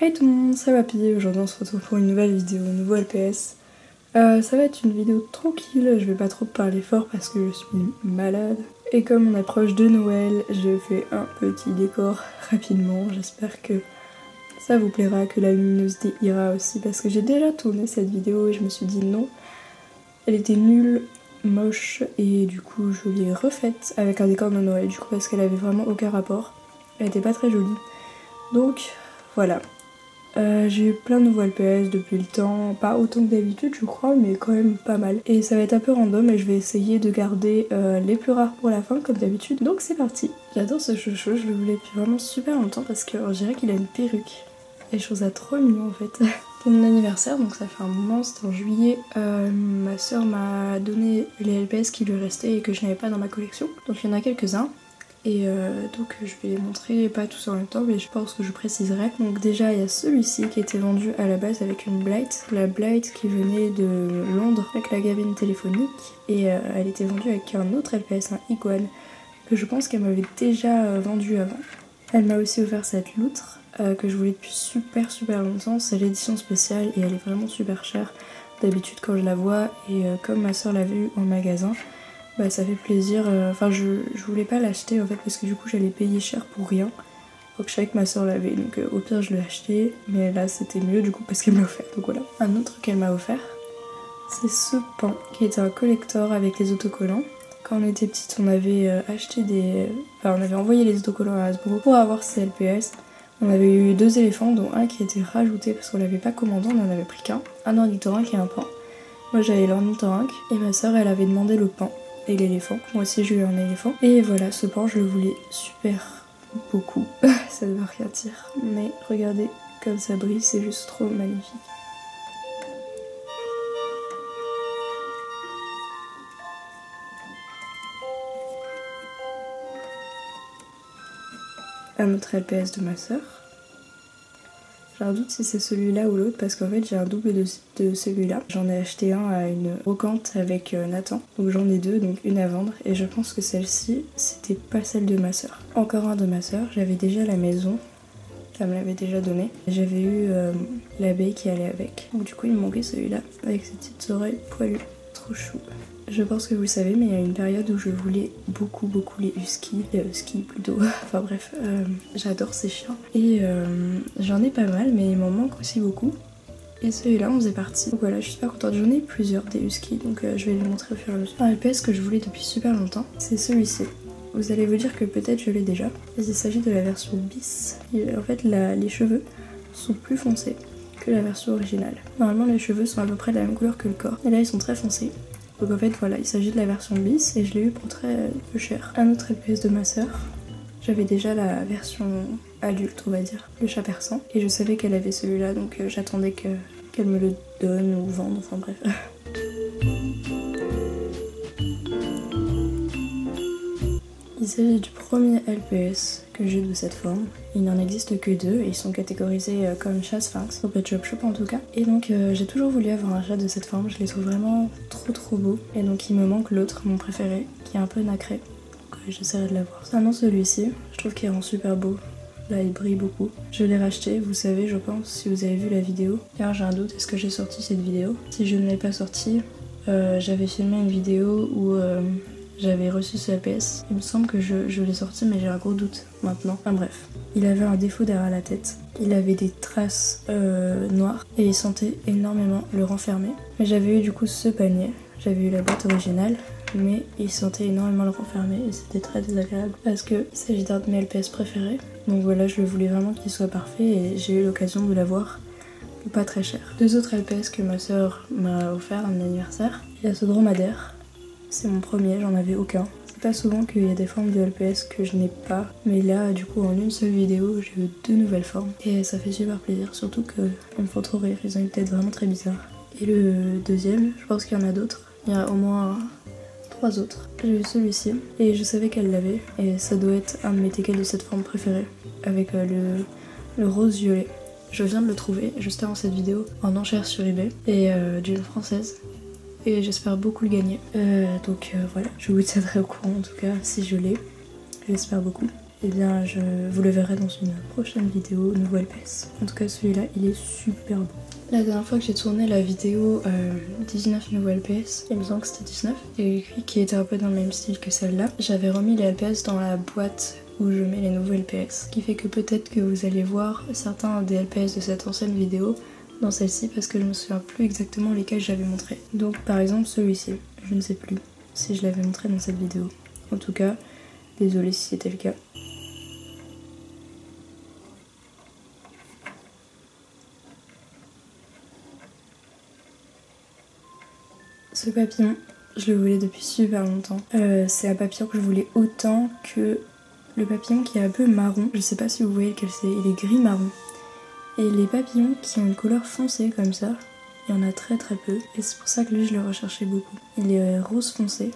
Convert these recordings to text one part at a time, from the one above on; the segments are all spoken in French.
Hey tout le monde, c'est Wapi. Aujourd'hui on se retrouve pour une nouvelle vidéo, un nouveau LPS. Ça va être une vidéo tranquille, je vais pas trop parler fort parce que je suis malade. Et comme on approche de Noël, je fais un petit décor rapidement. J'espère que ça vous plaira, que la luminosité ira aussi parce que j'ai déjà tourné cette vidéo et je me suis dit non. Elle était nulle, moche et du coup je l'ai refaite avec un décor de Noël du coup parce qu'elle avait vraiment aucun rapport. Elle était pas très jolie. Donc voilà. J'ai eu plein de nouveaux LPS depuis le temps, pas autant que d'habitude je crois, mais quand même pas mal. Et ça va être un peu random et je vais essayer de garder les plus rares pour la fin comme d'habitude. Donc c'est parti. J'adore ce chouchou, je le voulais depuis vraiment super longtemps parce que on dirait qu'il a une perruque. Et je trouve ça trop mignon en fait. Pour mon anniversaire, donc ça fait un moment, c'était en juillet, ma soeur m'a donné les LPS qui lui restaient et que je n'avais pas dans ma collection. Donc il y en a quelques-uns. Et donc je vais les montrer, pas tous en même temps, mais je pense que je préciserai. Donc déjà il y a celui-ci qui était vendu à la base avec une Blight. La Blight qui venait de Londres avec la cabine téléphonique. Et elle était vendue avec un autre LPS, un Iguane, que je pense qu'elle m'avait déjà vendu avant. Elle m'a aussi offert cette loutre que je voulais depuis super longtemps. C'est l'édition spéciale et elle est vraiment super chère. D'habitude quand je la vois et comme ma soeur l'a vue en magasin, bah ça fait plaisir, enfin je voulais pas l'acheter en fait parce que du coup j'allais payer cher pour rien. Donc je savais que ma soeur l'avait donc au pire je l'ai acheté, mais là c'était mieux du coup parce qu'elle me l'a offert, donc voilà. Un autre qu'elle m'a offert, c'est ce pan qui était un collector avec les autocollants. Quand on était petite on avait acheté des... Enfin on avait envoyé les autocollants à Hasbro pour avoir ces LPS. On avait eu 2 éléphants dont un qui était rajouté parce qu'on l'avait pas commandé, on en avait pris qu'un. Un ornithorynque et un pan. Moi j'avais l'ornithorynque et ma soeur elle avait demandé le pan. Et l'éléphant. Moi aussi j'ai eu un éléphant. Et voilà, ce pan je le voulais super beaucoup. Ça ne veut rien dire. Mais regardez comme ça brille, c'est juste trop magnifique. Un autre LPS de ma soeur. J'ai un doute si c'est celui-là ou l'autre parce qu'en fait j'ai un double de celui-là. J'en ai acheté un à une brocante avec Nathan, donc j'en ai deux, donc une à vendre. Et je pense que celle-ci, c'était pas celle de ma soeur. Encore un de ma soeur, j'avais déjà à la maison, elle me l'avait déjà donné. J'avais eu l'abeille qui allait avec, donc du coup il me manquait celui-là avec ses petites oreilles poilues, trop chou. Je pense que vous le savez, mais il y a une période où je voulais beaucoup les huskies plutôt, enfin bref, j'adore ces chiens. Et j'en ai pas mal, mais il m'en manque aussi beaucoup. Et celui-là on faisait partie. Donc voilà, je suis super contente, j'en ai plusieurs des huskies, donc je vais les montrer au fur et à mesure. Un LPS que je voulais depuis super longtemps, c'est celui-ci. Vous allez vous dire que peut-être je l'ai déjà. Il s'agit de la version bis. En fait, les cheveux sont plus foncés que la version originale. Normalement les cheveux sont à peu près de la même couleur que le corps. Et là ils sont très foncés. Donc en fait voilà, il s'agit de la version bis et je l'ai eu pour très peu cher. Un autre LPS de ma soeur. J'avais déjà la version adulte on va dire, le chat persan. Et je savais qu'elle avait celui-là donc j'attendais qu'elle me le donne ou vende, enfin bref. Il s'agit du premier LPS que j'ai de cette forme. Il n'en existe que 2 et ils sont catégorisés comme chat sphinx, au Pet Shop Shop en tout cas. Et donc j'ai toujours voulu avoir un chat de cette forme, je les trouve vraiment trop beaux. Et donc il me manque l'autre, mon préféré, qui est un peu nacré. Donc j'essaierai de l'avoir. Sinon celui-ci, je trouve qu'il rend super beau. Là il brille beaucoup. Je l'ai racheté, vous savez je pense, si vous avez vu la vidéo. Car j'ai un doute, est-ce que j'ai sorti cette vidéo? Si je ne l'ai pas sortie, j'avais filmé une vidéo où... j'avais reçu ce LPS, il me semble que je l'ai sorti mais j'ai un gros doute maintenant. Enfin bref, il avait un défaut derrière la tête, il avait des traces noires et il sentait énormément le renfermer. Mais j'avais eu du coup ce panier, j'avais eu la boîte originale mais il sentait énormément le renfermer et c'était très désagréable parce qu'il s'agit d'un de mes LPS préférés. Donc voilà, je voulais vraiment qu'il soit parfait et j'ai eu l'occasion de l'avoir pas très cher. 2 autres LPS que ma soeur m'a offert à mon anniversaire. Il y a ce dromadaire. C'est mon premier, j'en avais aucun. C'est pas souvent qu'il y a des formes de LPS que je n'ai pas, mais là du coup en une seule vidéo j'ai eu 2 nouvelles formes et ça fait super plaisir, surtout qu'ils me font trop rire, ils ont une tête vraiment très bizarre. Et le deuxième, je pense qu'il y en a d'autres, il y a au moins 3 autres. J'ai eu celui-ci et je savais qu'elle l'avait et ça doit être un de mes teckels de cette forme préférée avec le rose violet. Je viens de le trouver juste avant cette vidéo en enchère sur eBay et d'une française. Et j'espère beaucoup le gagner. Donc voilà, je vous tiendrai au courant en tout cas si je l'ai. J'espère beaucoup. eh bien je vous le verrai dans une prochaine vidéo nouveau LPS. En tout cas celui-là il est super beau. La dernière fois que j'ai tourné la vidéo 19 nouveaux LPS, il me semble que c'était 19, et qui était un peu dans le même style que celle-là, j'avais remis les LPS dans la boîte où je mets les nouveaux LPS. Ce qui fait que peut-être que vous allez voir certains des LPS de cette ancienne vidéo dans celle-ci parce que je me souviens plus exactement lesquels j'avais montré. Donc par exemple celui-ci, je ne sais plus si je l'avais montré dans cette vidéo. En tout cas, désolée si c'était le cas. Ce papillon, je le voulais depuis super longtemps. C'est un papillon que je voulais autant que le papillon qui est un peu marron. Je sais pas si vous voyez lequel c'est, il est gris-marron. Et les papillons qui ont une couleur foncée comme ça, il y en a très très peu. Et c'est pour ça que lui je le recherchais beaucoup. Il est rose foncé,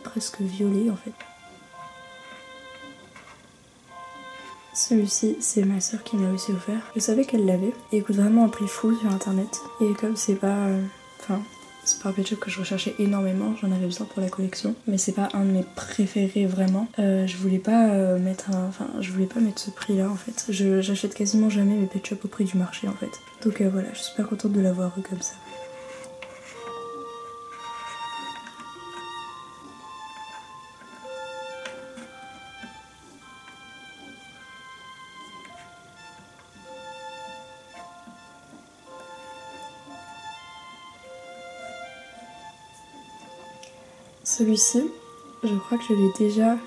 presque violet en fait. Celui-ci, c'est ma soeur qui m'a aussi offert. Je savais qu'elle l'avait. Et il coûte vraiment un prix fou sur internet. Et comme c'est pas... c'est pas un pet shop que je recherchais énormément, j'en avais besoin pour la collection, mais c'est pas un de mes préférés vraiment. Je voulais pas mettre ce prix là en fait. J'achète quasiment jamais mes pet shops au prix du marché en fait. Donc voilà, je suis super contente de l'avoir eu comme ça. Celui-ci, je crois que je l'ai déjà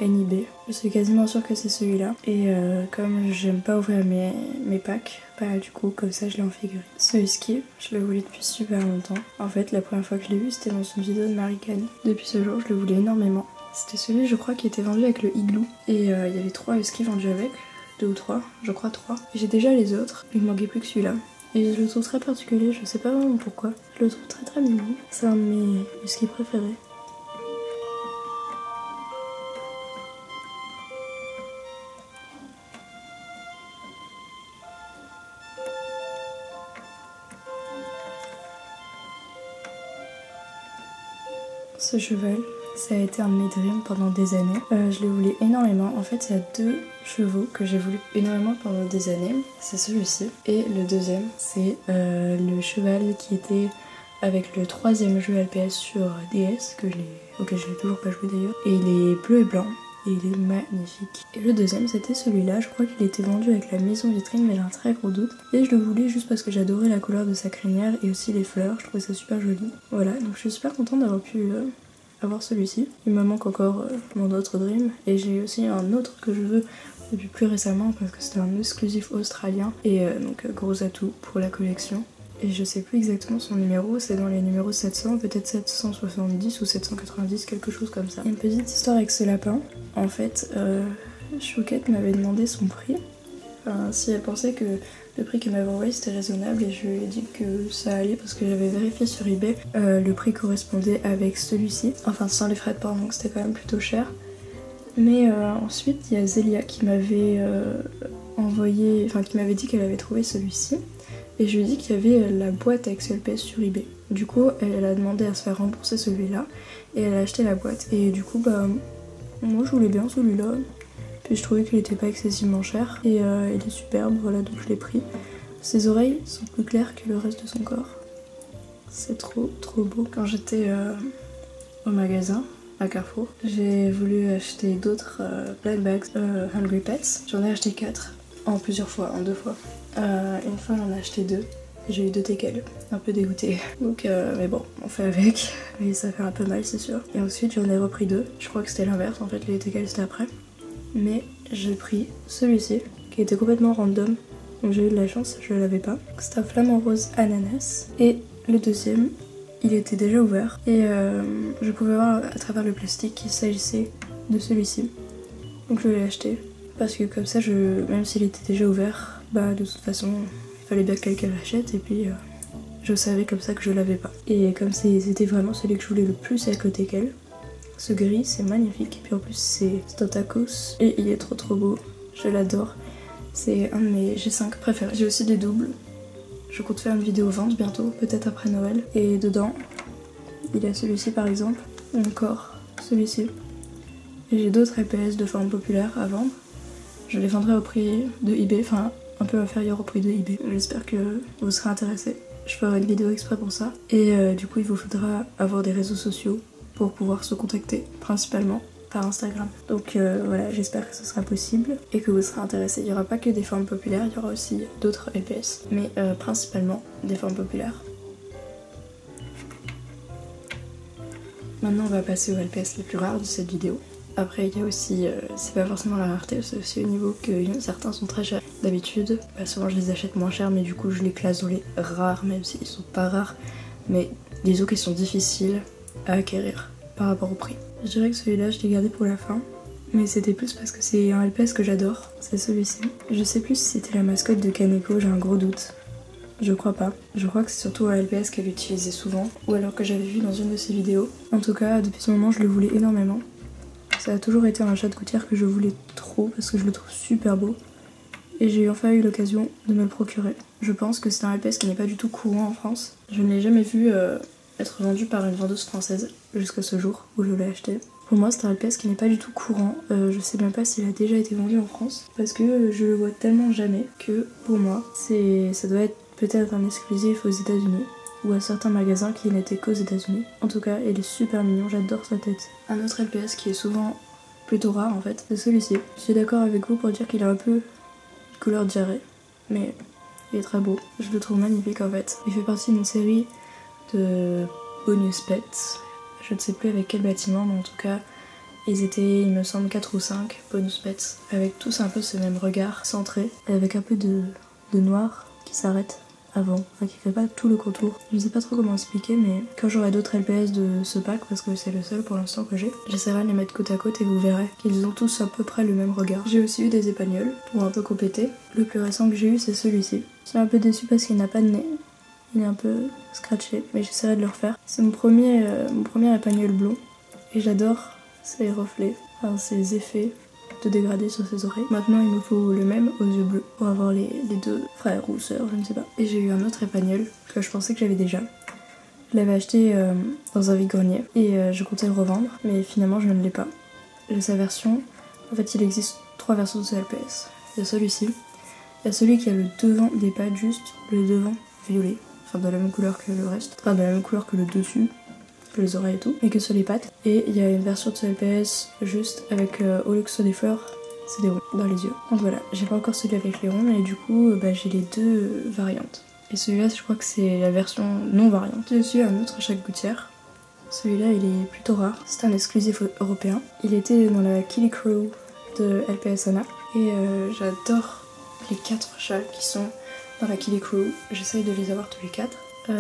inhibé. Je suis quasiment sûre que c'est celui-là. Et comme j'aime pas ouvrir mes packs, bah du coup comme ça je l'ai en figurine. Ce husky, je le voulais depuis super longtemps. En fait la première fois que je l'ai vu c'était dans une vidéo de Marie-Kane. Depuis ce jour je le voulais énormément. C'était celui je crois qui était vendu avec le igloo. Et il y avait 3 huskies vendus avec. 2 ou 3, je crois 3. J'ai déjà les autres, il me manquait plus que celui-là. Et je le trouve très particulier, je sais pas vraiment pourquoi. Je le trouve très très mignon. C'est un de mes huskies préférés. Ce cheval, ça a été un de mes dreams pendant des années. Je le voulais énormément. En fait, il y a 2 chevaux que j'ai voulu énormément pendant des années. C'est celui-ci. Et le deuxième, c'est le cheval qui était avec le 3e jeu LPS sur DS, auquel je n'ai toujours pas joué d'ailleurs. Et il est bleu et blanc. Et il est magnifique. Et le deuxième, c'était celui-là. Je crois qu'il était vendu avec la maison vitrine, mais j'ai un très gros doute. Et je le voulais juste parce que j'adorais la couleur de sa crinière et aussi les fleurs. Je trouvais ça super joli. Voilà, donc je suis super contente d'avoir pu avoir celui-ci. Il me manque encore mon autre dream. Et j'ai aussi un autre que je veux depuis plus récemment parce que c'était un exclusif australien. Et donc gros atout pour la collection. Et je sais plus exactement son numéro, c'est dans les numéros 700, peut-être 770 ou 790, quelque chose comme ça. Une petite histoire avec ce lapin. En fait, Chouquette m'avait demandé son prix. Enfin, si elle pensait que le prix qu'elle m'avait envoyé c'était raisonnable et je lui ai dit que ça allait parce que j'avais vérifié sur eBay. Le prix correspondait avec celui-ci, enfin sans les frais de port donc c'était quand même plutôt cher. Mais ensuite il y a Zélia qui m'avait qui m'avait dit qu'elle avait trouvé celui-ci. Et je lui ai dit qu'il y avait la boîte avec ce LPS sur eBay. Du coup, elle a demandé à se faire rembourser celui-là et elle a acheté la boîte. Et du coup, bah, moi je voulais bien celui-là. Puis je trouvais qu'il était pas excessivement cher. Et il est superbe, voilà, donc je l'ai pris. Ses oreilles sont plus claires que le reste de son corps. C'est trop beau. Quand j'étais au magasin, à Carrefour, j'ai voulu acheter d'autres Black Bags Hungry Pets. J'en ai acheté 4. En plusieurs fois, en 2 fois. Une fois j'en ai acheté 2. J'ai eu 2 teckels, un peu dégoûtée. Donc mais bon, on fait avec. Mais ça fait un peu mal c'est sûr. Et ensuite j'en ai repris 2. Je crois que c'était l'inverse en fait, les teckels c'était après. Mais j'ai pris celui-ci, qui était complètement random. Donc j'ai eu de la chance, je l'avais pas. C'est un flamant rose ananas. Et le deuxième, il était déjà ouvert. Et je pouvais voir à travers le plastique qu'il s'agissait de celui-ci. Donc je l'ai acheté. Parce que comme ça, même s'il était déjà ouvert, bah de toute façon, il fallait bien que quelqu'un l'achète et puis je savais comme ça que je l'avais pas. Et comme c'était vraiment celui que je voulais le plus avec le teckel, ce gris c'est magnifique. Et puis en plus c'est un tacos et il est trop beau, je l'adore. C'est un de mes G5 préférés. J'ai aussi des doubles, je compte faire une vidéo vente bientôt, peut-être après Noël. Et dedans, il y a celui-ci par exemple, ou encore celui-ci. Et j'ai d'autres LPS de forme populaire à vendre. Je les vendrai au prix de eBay, enfin un peu inférieur au prix de eBay. J'espère que vous serez intéressés. Je ferai une vidéo exprès pour ça. Et du coup il vous faudra avoir des réseaux sociaux pour pouvoir se contacter, principalement par Instagram. Donc voilà, j'espère que ce sera possible et que vous serez intéressés. Il n'y aura pas que des formes populaires, il y aura aussi d'autres LPS, mais principalement des formes populaires. Maintenant on va passer aux LPS les plus rares de cette vidéo. Après il y a aussi, c'est pas forcément la rareté, c'est aussi au niveau que certains sont très chers. D'habitude, souvent je les achète moins cher, mais du coup je les classe dans les rares, même s'ils sont pas rares. Mais disons qu'ils sont difficiles à acquérir par rapport au prix. Je dirais que celui-là je l'ai gardé pour la fin, mais c'était plus parce que c'est un LPS que j'adore, c'est celui-ci. Je sais plus si c'était la mascotte de Kaneko, j'ai un gros doute. Je crois pas. Je crois que c'est surtout un LPS qu'elle utilisait souvent, ou alors que j'avais vu dans une de ses vidéos. En tout cas, depuis ce moment je le voulais énormément. Ça a toujours été un chat de gouttière que je voulais trop parce que je le trouve super beau. Et j'ai enfin eu l'occasion de me le procurer. Je pense que c'est un LPS qui n'est pas du tout courant en France. Je ne l'ai jamais vu être vendu par une vendeuse française jusqu'à ce jour où je l'ai acheté. Pour moi c'est un LPS qui n'est pas du tout courant, je sais même pas s'il a déjà été vendu en France parce que je le vois tellement jamais que pour moi ça doit être peut-être un exclusif aux États-Unis ou à certains magasins qui n'étaient qu'aux États-Unis. En tout cas il est super mignon, j'adore sa tête. Un autre LPS qui est souvent plutôt rare en fait, c'est celui-ci. Je suis d'accord avec vous pour dire qu'il a un peu couleur diarrhée, mais il est très beau, je le trouve magnifique en fait. Il fait partie d'une série de bonus pets, je ne sais plus avec quel bâtiment, mais en tout cas ils étaient, il me semble, 4 ou 5 bonus pets, avec tous un peu ce même regard centré, avec un peu de noir qui s'arrête avant, enfin qui fait pas tout le contour. Je ne sais pas trop comment expliquer, mais quand j'aurai d'autres LPS de ce pack, parce que c'est le seul pour l'instant que j'ai, j'essaierai de les mettre côte à côte et vous verrez qu'ils ont tous à peu près le même regard. J'ai aussi eu des épagnols pour un peu compléter. Le plus récent que j'ai eu c'est celui-ci. Je suis un peu déçue parce qu'il n'a pas de nez. Il est un peu scratché, mais j'essaierai de le refaire. C'est mon premier épagnol blond et j'adore ses reflets, enfin ses effets de dégradé sur ses oreilles. Maintenant il me faut le même aux yeux bleus pour avoir les deux frères ou sœurs, je ne sais pas. Et j'ai eu un autre épagnol que je pensais que j'avais déjà. Je l'avais acheté dans un vide-grenier et je comptais le revendre, mais finalement je ne l'ai pas. J'ai sa version, en fait il existe 3 versions de ce LPS. Il y a celui-ci, il y a celui qui a le devant des pattes, juste le devant violet, enfin de la même couleur que le reste, enfin de la même couleur que le dessus, que les oreilles et tout, et que sur les pattes. Et il y a une version de ce LPS juste avec, au lieu que ce soit des fleurs, c'est des ronds dans les yeux. Donc voilà, j'ai pas encore celui avec les ronds, et du coup j'ai les deux variantes. Et celui-là je crois que c'est la version non variante. J'ai aussi un autre chat de gouttière. Celui-là il est plutôt rare, c'est un exclusif européen. Il était dans la Killie Crew de LPS Anna, et j'adore les 4 chats qui sont dans la Killie Crew. J'essaye de les avoir tous les 4.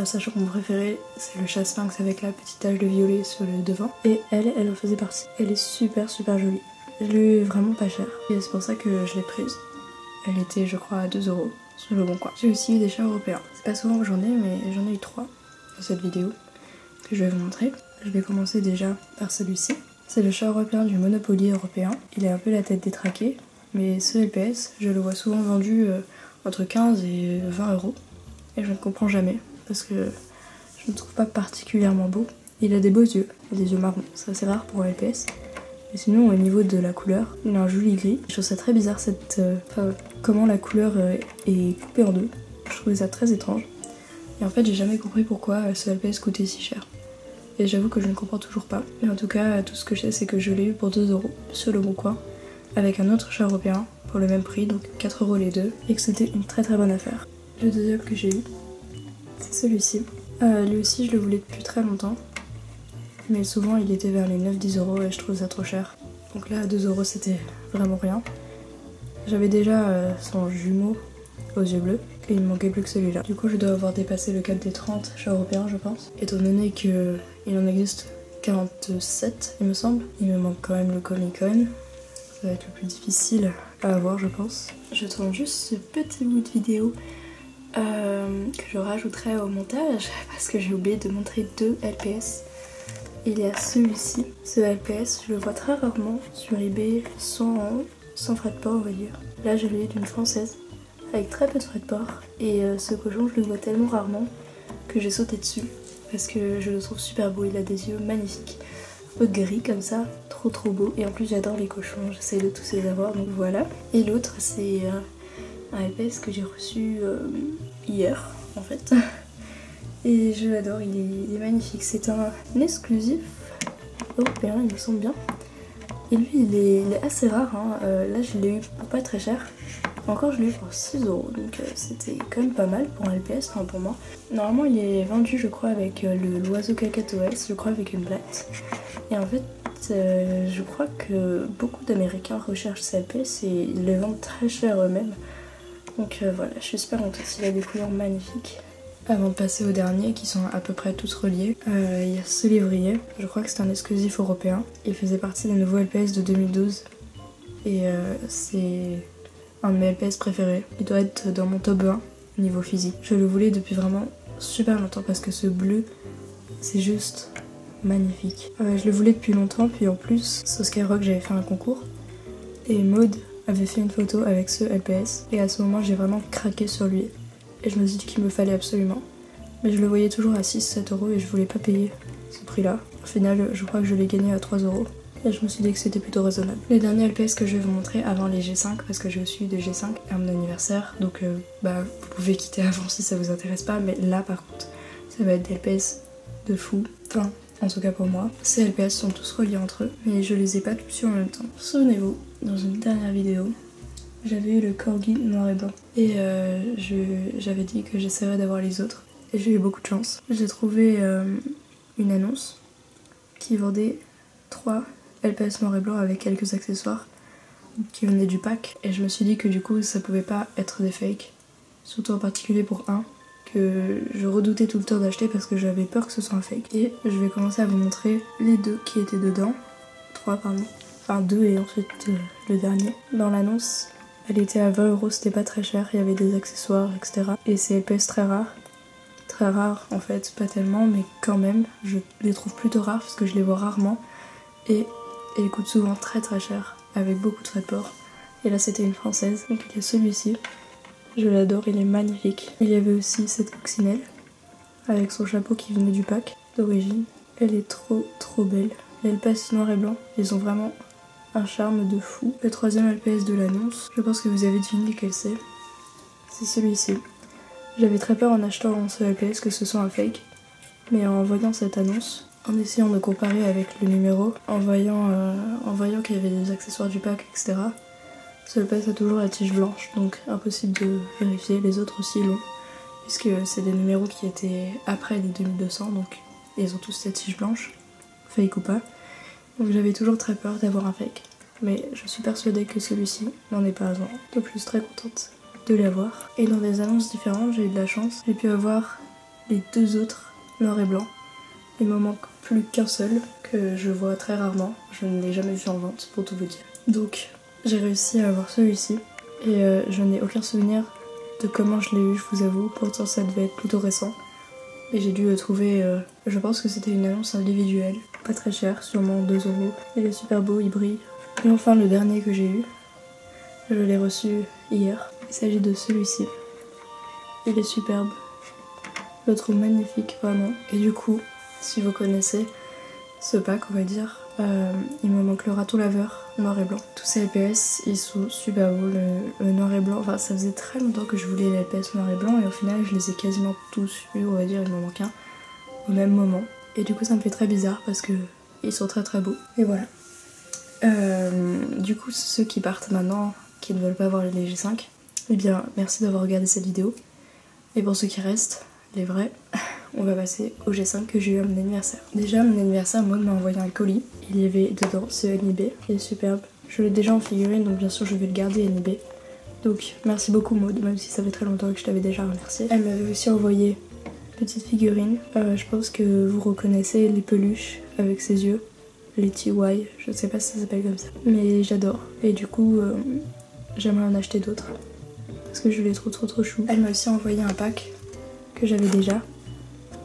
Sachant que mon préféré c'est le chat sphinx avec la petite tache de violet sur le devant, et elle en faisait partie. Elle est super jolie. Je l'ai eu vraiment pas cher et c'est pour ça que je l'ai prise. Elle était je crois à 2 € sur le bon coin. J'ai aussi eu des chats européens. C'est pas souvent que j'en ai, mais j'en ai eu 3 dans cette vidéo que je vais vous montrer. Je vais commencer déjà par celui-ci. C'est le chat européen du Monopoly européen. Il a un peu la tête détraquée, mais ce LPS je le vois souvent vendu entre 15 et 20 € et je ne comprends jamais parce que je ne le trouve pas particulièrement beau. Il a des beaux yeux, il a des yeux marrons, c'est assez rare pour un LPS. Et sinon au niveau de la couleur, il a un joli gris. Je trouve ça très bizarre comment la couleur est coupée en deux. Je trouvais ça très étrange. Et en fait j'ai jamais compris pourquoi ce LPS coûtait si cher. Et j'avoue que je ne comprends toujours pas. Mais en tout cas tout ce que je sais c'est que je l'ai eu pour 2 € sur le bon coin, avec un autre chat européen pour le même prix, donc 4 € les deux, et que c'était une très bonne affaire. Le deuxième que j'ai eu, c'est celui-ci. Lui aussi je le voulais depuis très longtemps, mais souvent il était vers les 9-10 € et je trouve ça trop cher. Donc là à 2 € c'était vraiment rien. J'avais déjà son jumeau aux yeux bleus et il me manquait plus que celui-là. Du coup je dois avoir dépassé le cap des 30 chats européens je pense, étant donné qu'il en existe 47 il me semble. Il me manque quand même le Comic-Con, ça va être le plus difficile à avoir je pense. Je tourne juste ce petit bout de vidéo que je rajouterai au montage parce que j'ai oublié de montrer 2 LPS. Il y a celui-ci, ce LPS, je le vois très rarement sur eBay sans frais de port on va dire. Là je l'ai d'une française avec très peu de frais de port et ce cochon je le vois tellement rarement que j'ai sauté dessus parce que je le trouve super beau, il a des yeux magnifiques, un peu gris comme ça, trop beau. Et en plus j'adore les cochons, j'essaie de tous les avoir, donc voilà. Et l'autre c'est un LPS que j'ai reçu hier en fait. Et je l'adore, il est magnifique. C'est un exclusif européen, il me semble bien. Et lui il est assez rare, hein. Là je l'ai eu pour pas très cher. Encore je l'ai eu pour 6 €, donc c'était quand même pas mal pour un LPS, enfin pour moi. Normalement il est vendu je crois avec l'oiseau cacatoès, je crois avec une blatte. Et en fait je crois que beaucoup d'Américains recherchent ces LPS et ils les vendent très cher eux-mêmes. Donc voilà, je suis super contente, il a des couleurs magnifiques. Avant de passer aux derniers qui sont à peu près tous reliés, il y a ce lévrier, je crois que c'est un exclusif européen. Il faisait partie des nouveaux LPS de 2012 et c'est un de mes LPS préférés. Il doit être dans mon top 1 niveau physique. Je le voulais depuis vraiment super longtemps parce que ce bleu, c'est juste magnifique. Je le voulais depuis longtemps, puis en plus, sur Skyrock, j'avais fait un concours et Maud avait fait une photo avec ce LPS et à ce moment, j'ai vraiment craqué sur lui. Et je me suis dit qu'il me fallait absolument. Mais je le voyais toujours à 6-7 € et je voulais pas payer ce prix-là. Au final, je crois que je l'ai gagné à 3 €. Et je me suis dit que c'était plutôt raisonnable. Les derniers LPS que je vais vous montrer avant les G5, parce que j'ai aussi eu des G5 à mon anniversaire. Donc vous pouvez quitter avant si ça vous intéresse pas. Mais là par contre, ça va être des LPS de fou. Enfin, en tout cas pour moi. Ces LPS sont tous reliés entre eux, mais je les ai pas tous en même temps. Souvenez-vous, dans une dernière vidéo, j'avais eu le corgi noir et blanc. Et j'avais dit que j'essaierais d'avoir les autres. Et j'ai eu beaucoup de chance. J'ai trouvé une annonce qui vendait 3 LPS noir et blanc avec quelques accessoires qui venaient du pack. Et je me suis dit que du coup ça pouvait pas être des fakes. Surtout en particulier pour un que je redoutais tout le temps d'acheter parce que j'avais peur que ce soit un fake. Et je vais commencer à vous montrer les 2 qui étaient dedans. 3 pardon. Enfin 2 et ensuite le dernier. Dans l'annonce, elle était à 20 €, c'était pas très cher, il y avait des accessoires, etc. Et c'est LPS très rares. Très rares en fait, pas tellement, mais quand même, je les trouve plutôt rares parce que je les vois rarement. Et ils coûtent souvent très très cher, avec beaucoup de frais de port. Et là c'était une française, donc il y a celui-ci. Je l'adore, il est magnifique. Il y avait aussi cette coccinelle, avec son chapeau qui venait du pack d'origine. Elle est trop belle. Les LPS noir et blanc, ils ont vraiment un charme de fou. Le troisième LPS de l'annonce, je pense que vous avez deviné lequel c'est. C'est celui-ci. J'avais très peur en achetant ce LPS que ce soit un fake, mais en voyant cette annonce, en essayant de comparer avec le numéro, en voyant qu'il y avait des accessoires du pack, etc. Ce LPS a toujours la tige blanche, donc impossible de vérifier. Les autres aussi l'ont, puisque c'est des numéros qui étaient après les 2200, donc ils ont tous cette tige blanche, fake ou pas. Donc j'avais toujours très peur d'avoir un fake. Mais je suis persuadée que celui-ci n'en est pas un. Donc je suis très contente de l'avoir. Et dans des annonces différentes, j'ai eu de la chance. J'ai pu avoir les 2 autres noir et blanc. Il me manque plus qu'un seul, que je vois très rarement. Je ne l'ai jamais vu en vente, pour tout vous dire. Donc j'ai réussi à avoir celui-ci. Et je n'ai aucun souvenir de comment je l'ai eu, je vous avoue. Pourtant ça devait être plutôt récent. Et j'ai dû le trouver, je pense que c'était une annonce individuelle. Pas très cher, sûrement 2 €. Il est super beau, il brille. Et enfin le dernier que j'ai eu, je l'ai reçu hier. Il s'agit de celui-ci. Il est superbe. Je le trouve magnifique, vraiment. Et du coup, si vous connaissez ce pack, on va dire, il me manque le râteau laveur noir et blanc. Tous ces LPS, ils sont super beaux. Le noir et blanc, enfin ça faisait très longtemps que je voulais les LPS noir et blanc et au final je les ai quasiment tous eus, on va dire, il m'en manque un au même moment. Et du coup ça me fait très bizarre parce que ils sont très beaux. Et voilà. Du coup ceux qui partent maintenant, qui ne veulent pas voir les G5, eh bien merci d'avoir regardé cette vidéo. Et pour ceux qui restent, les vrais, on va passer au G5 que j'ai eu à mon anniversaire. Déjà à mon anniversaire, Maud m'a envoyé un colis. Il y avait dedans ce NIB, il est superbe. Je l'ai déjà en figurine, donc bien sûr je vais le garder NIB. Donc merci beaucoup Maud, même si ça fait très longtemps que je t'avais déjà remercié. Elle m'avait aussi envoyé une petite figurine. Je pense que vous reconnaissez les peluches avec ses yeux. Les TY, je sais pas si ça s'appelle comme ça. Mais j'adore. Et du coup, j'aimerais en acheter d'autres. Parce que je les trouve trop chou. Elle m'a aussi envoyé un pack que j'avais déjà.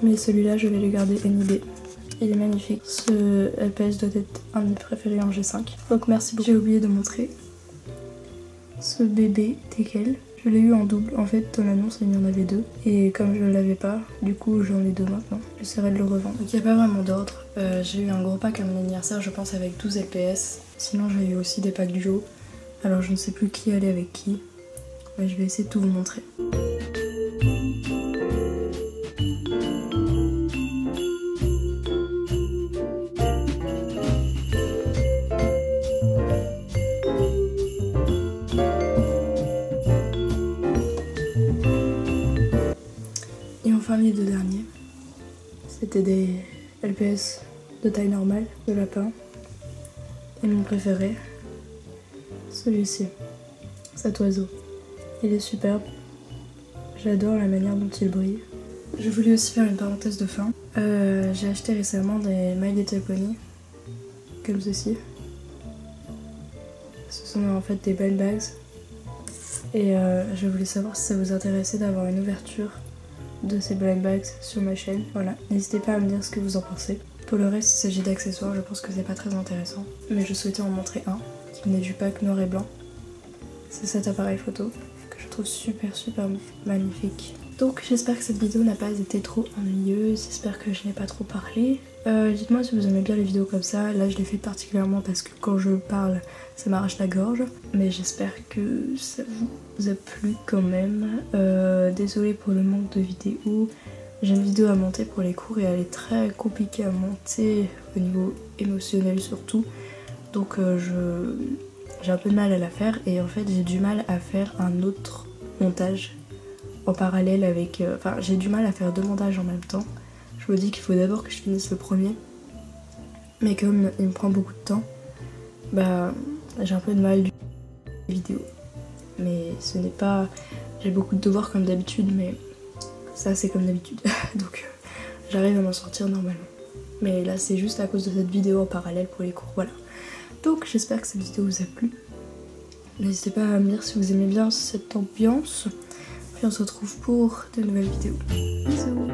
Mais celui-là, je vais le garder NIB. Il est magnifique. Ce LPS doit être un de mes préférés en G5. Donc merci beaucoup. J'ai oublié de montrer ce bébé teckel. Je l'ai eu en double, en fait ton annonce il y en avait 2 et comme je ne l'avais pas, du coup j'en ai 2 maintenant. J'essaierai de le revendre. Donc il n'y a pas vraiment d'ordre. J'ai eu un gros pack à mon anniversaire je pense avec 12 LPS. Sinon j'ai eu aussi des packs du jour. Alors je ne sais plus qui allait avec qui. Mais je vais essayer de tout vous montrer. Et enfin les 2 derniers. C'était des LPS de taille normale, de lapin. Et mon préféré, celui-ci, cet oiseau. Il est superbe. J'adore la manière dont il brille. Je voulais aussi faire une parenthèse de fin. J'ai acheté récemment des My Little Pony, comme ceci. Ce sont en fait des belles bags. Et je voulais savoir si ça vous intéressait d'avoir une ouverture de ces black bags sur ma chaîne. Voilà, n'hésitez pas à me dire ce que vous en pensez. Pour le reste, il s'agit d'accessoires, je pense que c'est pas très intéressant. Mais je souhaitais en montrer un, qui venait du pack noir et blanc. C'est cet appareil photo, que je trouve super magnifique. Donc j'espère que cette vidéo n'a pas été trop ennuyeuse, j'espère que je n'ai pas trop parlé. Dites-moi si vous aimez bien les vidéos comme ça, là je l'ai fait particulièrement parce que quand je parle ça m'arrache la gorge. Mais j'espère que ça vous a plu quand même. Désolée pour le manque de vidéos, j'ai une vidéo à monter pour les cours et elle est très compliquée à monter au niveau émotionnel surtout. Donc j'ai un peu de mal à la faire et en fait j'ai du mal à faire un autre montage en parallèle avec... Enfin j'ai du mal à faire 2 montages en même temps. Je me dis qu'il faut d'abord que je finisse le premier. Mais comme il me prend beaucoup de temps, bah j'ai un peu de mal du vidéo. Mais ce n'est pas... J'ai beaucoup de devoirs comme d'habitude mais ça c'est comme d'habitude. Donc j'arrive à m'en sortir normalement. Mais là c'est juste à cause de cette vidéo en parallèle pour les cours, voilà. Donc j'espère que cette vidéo vous a plu. N'hésitez pas à me dire si vous aimez bien cette ambiance. Puis on se retrouve pour de nouvelles vidéos. Bisous.